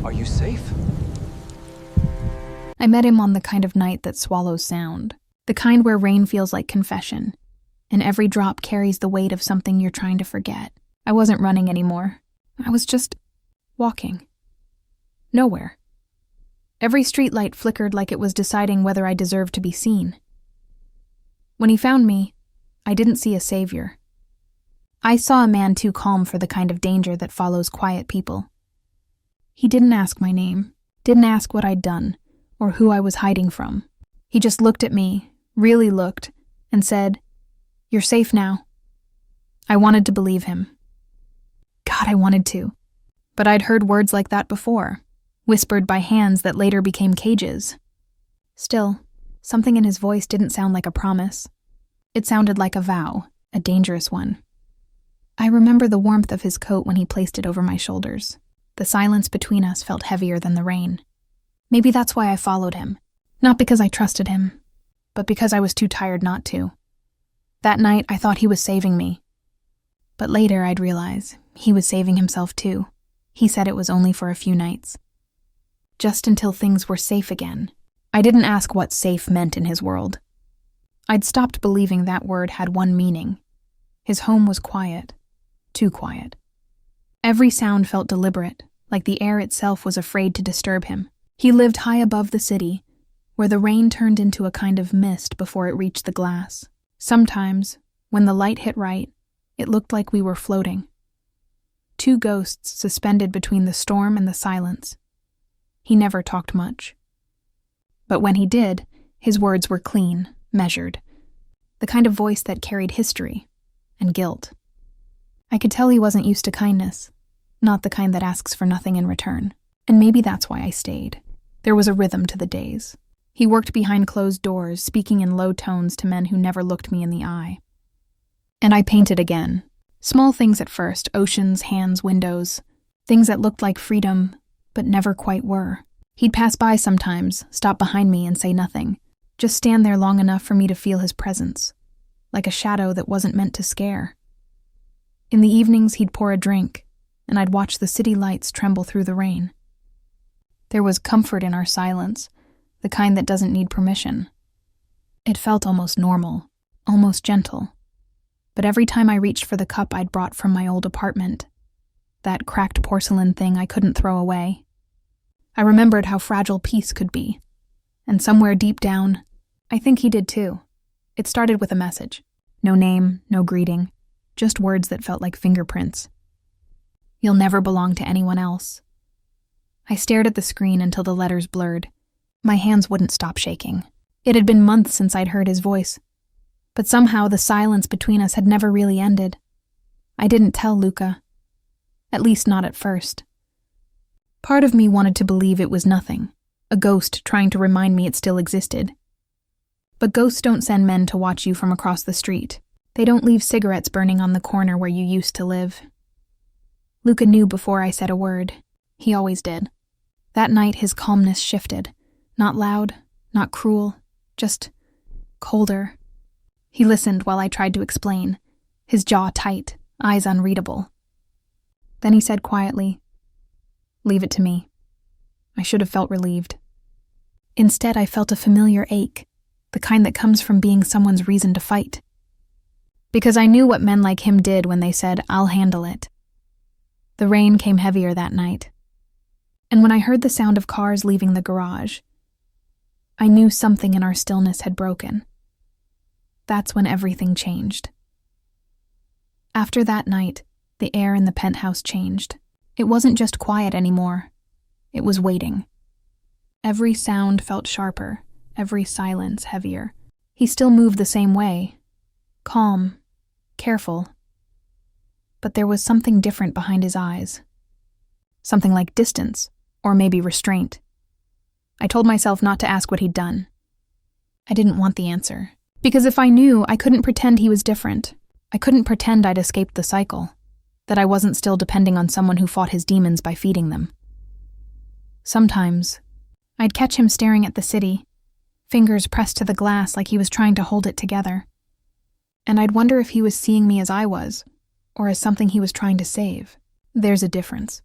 Are you safe? I met him on the kind of night that swallows sound. The kind where rain feels like confession, and every drop carries the weight of something you're trying to forget. I wasn't running anymore. I was just walking. Nowhere. Every streetlight flickered like it was deciding whether I deserved to be seen. When he found me, I didn't see a savior. I saw a man too calm for the kind of danger that follows quiet people. He didn't ask my name, didn't ask what I'd done, or who I was hiding from. He just looked at me, really looked, and said, "You're safe now." I wanted to believe him. God, I wanted to. But I'd heard words like that before, whispered by hands that later became cages. Still, something in his voice didn't sound like a promise. It sounded like a vow, a dangerous one. I remember the warmth of his coat when he placed it over my shoulders. The silence between us felt heavier than the rain. Maybe that's why I followed him. Not because I trusted him, but because I was too tired not to. That night, I thought he was saving me. But later, I'd realize he was saving himself too. He said it was only for a few nights. Just until things were safe again. I didn't ask what safe meant in his world. I'd stopped believing that word had one meaning. His home was quiet. Too quiet. Every sound felt deliberate, like the air itself was afraid to disturb him. He lived high above the city, where the rain turned into a kind of mist before it reached the glass. Sometimes, when the light hit right, it looked like we were floating. Two ghosts suspended between the storm and the silence. He never talked much. But when he did, his words were clean, measured. The kind of voice that carried history and guilt. I could tell he wasn't used to kindness, not the kind that asks for nothing in return. And maybe that's why I stayed. There was a rhythm to the days. He worked behind closed doors, speaking in low tones to men who never looked me in the eye. And I painted again. Small things at first, oceans, hands, windows. Things that looked like freedom, but never quite were. He'd pass by sometimes, stop behind me and say nothing. Just stand there long enough for me to feel his presence. Like a shadow that wasn't meant to scare. In the evenings, he'd pour a drink, and I'd watch the city lights tremble through the rain. There was comfort in our silence, the kind that doesn't need permission. It felt almost normal, almost gentle. But every time I reached for the cup I'd brought from my old apartment, that cracked porcelain thing I couldn't throw away, I remembered how fragile peace could be. And somewhere deep down, I think he did too. It started with a message. No name, no greeting, just words that felt like fingerprints. You'll never belong to anyone else. I stared at the screen until the letters blurred. My hands wouldn't stop shaking. It had been months since I'd heard his voice. But somehow the silence between us had never really ended. I didn't tell Luca. At least not at first. Part of me wanted to believe it was nothing, a ghost trying to remind me it still existed. But ghosts don't send men to watch you from across the street. They don't leave cigarettes burning on the corner where you used to live. Luca knew before I said a word. He always did. That night his calmness shifted. Not loud, not cruel, just colder. He listened while I tried to explain, his jaw tight, eyes unreadable. Then he said quietly, "Leave it to me." I should have felt relieved. Instead, I felt a familiar ache, the kind that comes from being someone's reason to fight. Because I knew what men like him did when they said, "I'll handle it." The rain came heavier that night. And when I heard the sound of cars leaving the garage, I knew something in our stillness had broken. That's when everything changed. After that night, the air in the penthouse changed. It wasn't just quiet anymore. It was waiting. Every sound felt sharper, every silence heavier. He still moved the same way. Calm, careful. But there was something different behind his eyes. Something like distance, or maybe restraint. I told myself not to ask what he'd done. I didn't want the answer. Because if I knew, I couldn't pretend he was different. I couldn't pretend I'd escaped the cycle. That I wasn't still depending on someone who fought his demons by feeding them. Sometimes, I'd catch him staring at the city, fingers pressed to the glass like he was trying to hold it together. And I'd wonder if he was seeing me as I was, or as something he was trying to save. There's a difference,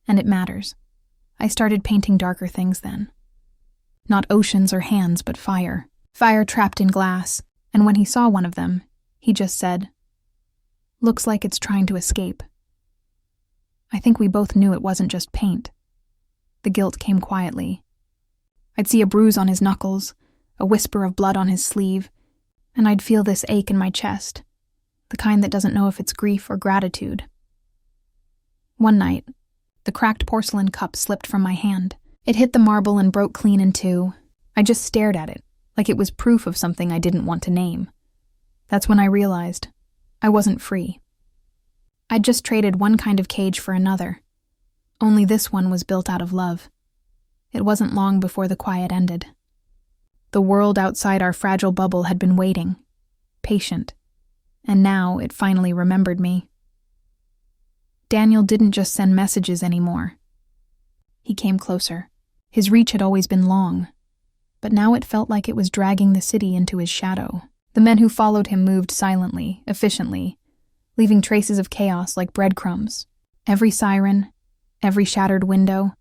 and it matters. I started painting darker things then. Not oceans or hands, but fire. Fire trapped in glass, and when he saw one of them, he just said, "Looks like it's trying to escape." I think we both knew it wasn't just paint. The guilt came quietly. I'd see a bruise on his knuckles, a whisper of blood on his sleeve, and I'd feel this ache in my chest, the kind that doesn't know if it's grief or gratitude. One night, the cracked porcelain cup slipped from my hand. It hit the marble and broke clean in two. I just stared at it, like it was proof of something I didn't want to name. That's when I realized I wasn't free. I'd just traded one kind of cage for another. Only this one was built out of love. It wasn't long before the quiet ended. The world outside our fragile bubble had been waiting, patient, and now it finally remembered me. Daniel didn't just send messages anymore. He came closer. His reach had always been long, but now it felt like it was dragging the city into his shadow. The men who followed him moved silently, efficiently, leaving traces of chaos like breadcrumbs. Every siren, every shattered window,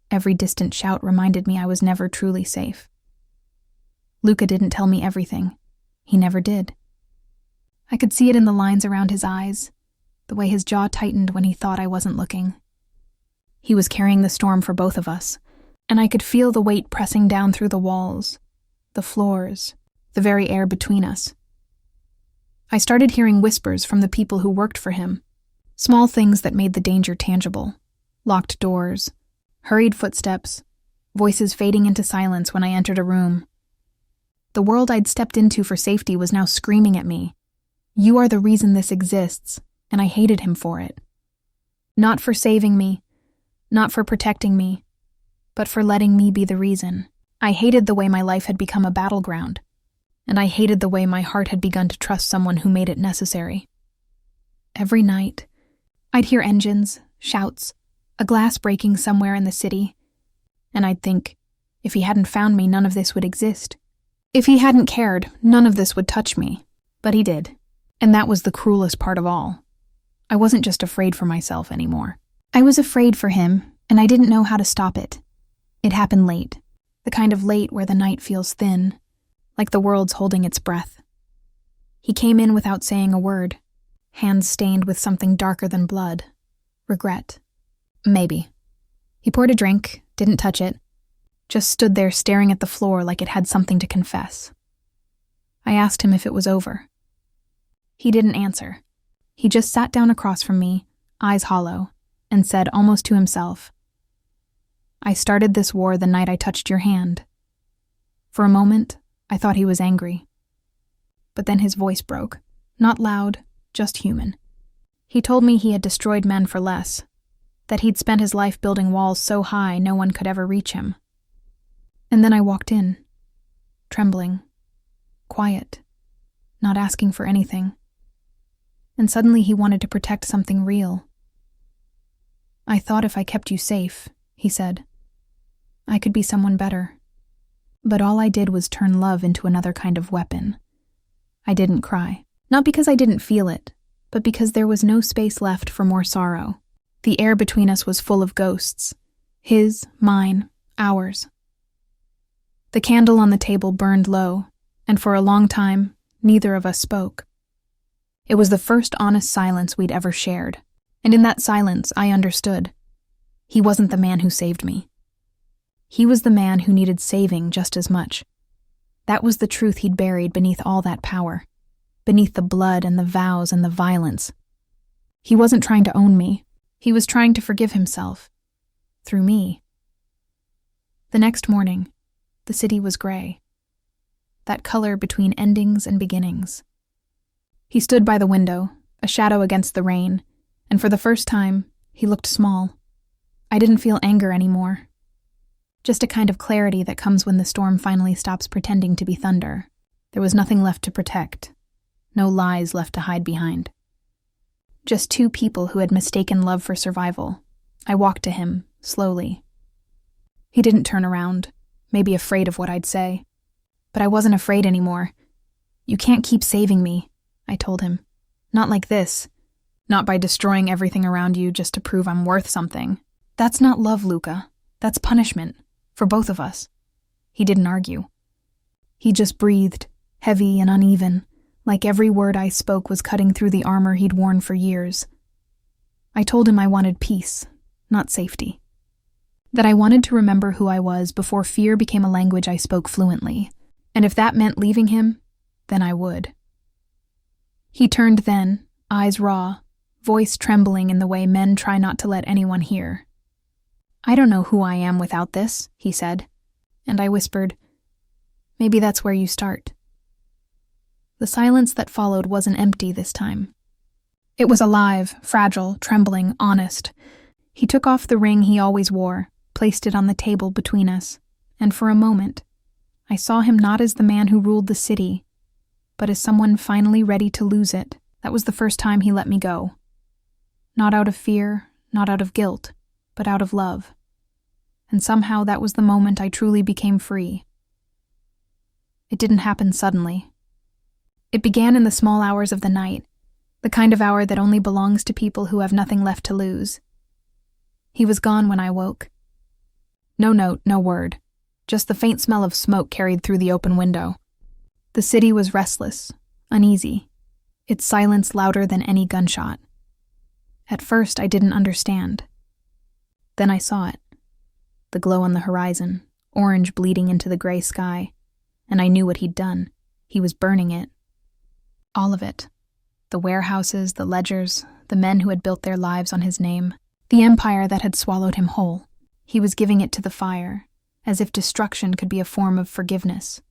every distant shout reminded me I was never truly safe. Luca didn't tell me everything. He never did. I could see it in the lines around his eyes, the way his jaw tightened when he thought I wasn't looking. He was carrying the storm for both of us, and I could feel the weight pressing down through the walls, the floors, the very air between us. I started hearing whispers from the people who worked for him, small things that made the danger tangible. Locked doors, hurried footsteps, voices fading into silence when I entered a room. The world I'd stepped into for safety was now screaming at me. You are the reason this exists, and I hated him for it. Not for saving me, not for protecting me, but for letting me be the reason. I hated the way my life had become a battleground, and I hated the way my heart had begun to trust someone who made it necessary. Every night, I'd hear engines, shouts, a glass breaking somewhere in the city, and I'd think, if he hadn't found me, none of this would exist. If he hadn't cared, none of this would touch me. But he did, and that was the cruelest part of all. I wasn't just afraid for myself anymore. I was afraid for him, and I didn't know how to stop it. It happened late, the kind of late where the night feels thin, like the world's holding its breath. He came in without saying a word, hands stained with something darker than blood. Regret. Maybe. He poured a drink, didn't touch it, just stood there staring at the floor like it had something to confess. I asked him if it was over. He didn't answer. He just sat down across from me, eyes hollow, and said almost to himself, "I started this war the night I touched your hand." For a moment, I thought he was angry. But then his voice broke. Not loud, just human. He told me he had destroyed men for less, that he'd spent his life building walls so high no one could ever reach him. And then I walked in, trembling, quiet, not asking for anything. And suddenly he wanted to protect something real. "I thought if I kept you safe," he said, "I could be someone better. But all I did was turn love into another kind of weapon." I didn't cry. Not because I didn't feel it, but because there was no space left for more sorrow. The air between us was full of ghosts. His, mine, ours. The candle on the table burned low, and for a long time, neither of us spoke. It was the first honest silence we'd ever shared, and in that silence I understood. He wasn't the man who saved me. He was the man who needed saving just as much. That was the truth he'd buried beneath all that power, beneath the blood and the vows and the violence. He wasn't trying to own me. He was trying to forgive himself. Through me. The next morning, the city was gray. That color between endings and beginnings. He stood by the window, a shadow against the rain, and for the first time, he looked small. I didn't feel anger anymore. Just a kind of clarity that comes when the storm finally stops pretending to be thunder. There was nothing left to protect. No lies left to hide behind. Just two people who had mistaken love for survival. I walked to him, slowly. He didn't turn around, maybe afraid of what I'd say. But I wasn't afraid anymore. "You can't keep saving me," I told him. "Not like this. Not by destroying everything around you just to prove I'm worth something. That's not love, Luca. That's punishment. For both of us. He didn't argue. He just breathed, heavy and uneven, like every word I spoke was cutting through the armor he'd worn for years. I told him I wanted peace, not safety. That I wanted to remember who I was before fear became a language I spoke fluently, and if that meant leaving him, then I would. He turned then, eyes raw, voice trembling in the way men try not to let anyone hear. I don't know who I am without this, he said, and I whispered, maybe that's where you start. The silence that followed wasn't empty this time. It was alive, fragile, trembling, honest. He took off the ring he always wore, placed it on the table between us, and for a moment, I saw him not as the man who ruled the city, but as someone finally ready to lose it. That was the first time he let me go. Not out of fear, not out of guilt, but out of love. And somehow that was the moment I truly became free. It didn't happen suddenly. It began in the small hours of the night, the kind of hour that only belongs to people who have nothing left to lose. He was gone when I woke. No note, no word, just the faint smell of smoke carried through the open window. The city was restless, uneasy, its silence louder than any gunshot. At first, I didn't understand. Then I saw it. The glow on the horizon, orange bleeding into the gray sky, and I knew what he'd done. He was burning it. All of it. The warehouses, the ledgers, the men who had built their lives on his name, the empire that had swallowed him whole. He was giving it to the fire, as if destruction could be a form of forgiveness.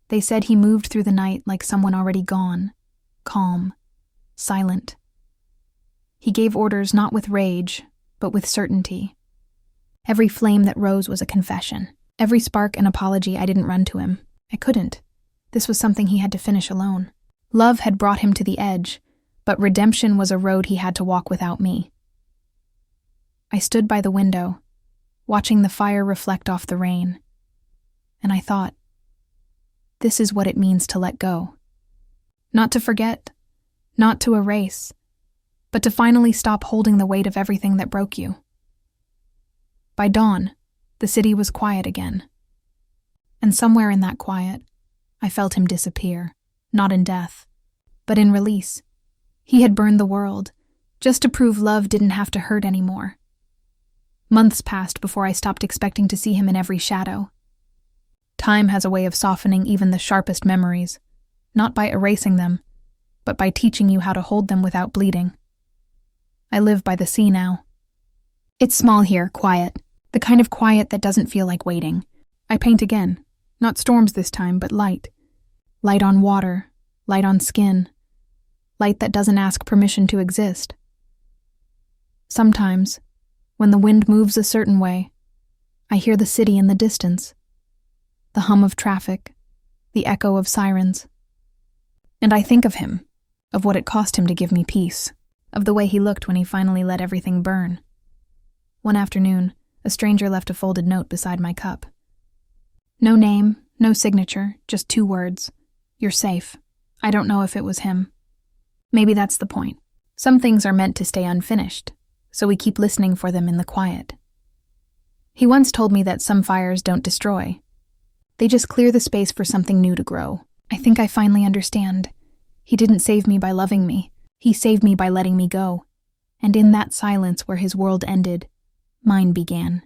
They said he moved through the night like someone already gone, calm, silent. He gave orders not with rage, but with certainty. Every flame that rose was a confession. Every spark an apology. I didn't run to him. I couldn't. This was something he had to finish alone. Love had brought him to the edge, but redemption was a road he had to walk without me. I stood by the window, watching the fire reflect off the rain, and I thought, this is what it means to let go. Not to forget, not to erase, but to finally stop holding the weight of everything that broke you. By dawn, the city was quiet again. And somewhere in that quiet, I felt him disappear, not in death, but in release. He had burned the world, just to prove love didn't have to hurt anymore. Months passed before I stopped expecting to see him in every shadow. Time has a way of softening even the sharpest memories, not by erasing them, but by teaching you how to hold them without bleeding. I live by the sea now. It's small here, quiet, the kind of quiet that doesn't feel like waiting. I paint again, not storms this time, but light. Light on water, light on skin, light that doesn't ask permission to exist. Sometimes, when the wind moves a certain way, I hear the city in the distance, the hum of traffic, the echo of sirens. And I think of him, of what it cost him to give me peace, of the way he looked when he finally let everything burn. One afternoon, a stranger left a folded note beside my cup. No name, no signature, just 2 words. You're safe. I don't know if it was him. Maybe that's the point. Some things are meant to stay unfinished, so we keep listening for them in the quiet. He once told me that some fires don't destroy. They just clear the space for something new to grow. I think I finally understand. He didn't save me by loving me. He saved me by letting me go. And in that silence where his world ended, mine began.